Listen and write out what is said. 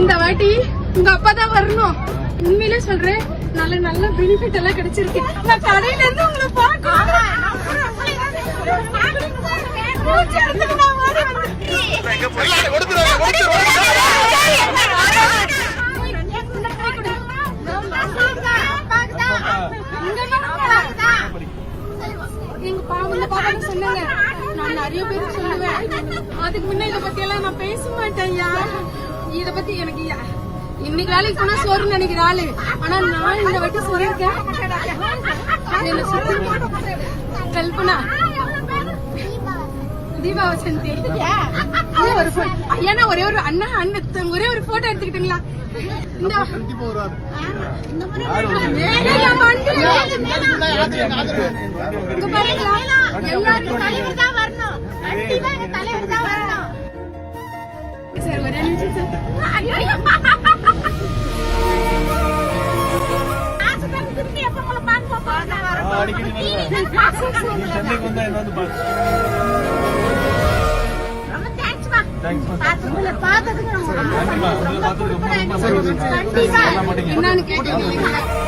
இந்த வாட்டி உங்க அப்பா தான் வரணும். உண்மையிலே சொல்றேன், நல்ல நல்ல பெனிஃபிட் எல்லாம் கிடைச்சிருக்கு. நான் கடையில இருந்து உங்களை பார்க்கணும். சொன்னாங்க, நான் நிறைய பேருக்கு சொல்லுவேன். அதுக்கு முன்ன இத பத்தி எல்லாம் நான் பேச மாட்டேன். இத பத்தி எனக்கு இன்னைக்கு வேலைக்கு போனா சோறு நினைக்கிற ஆளு. ஆனா நான் இந்த வாட்டி சொல்லியிருக்கேன். கல்பனா, தீபா வசந்தி, ஏன்னா ஒரே ஒரு அண்ணா அண்ணன் ஒரே ஒரு போட்டோ எடுத்துக்கிட்டீங்களா? சார் ஒரே நிமிஷம் என்னன்னு கேட்டீங்க.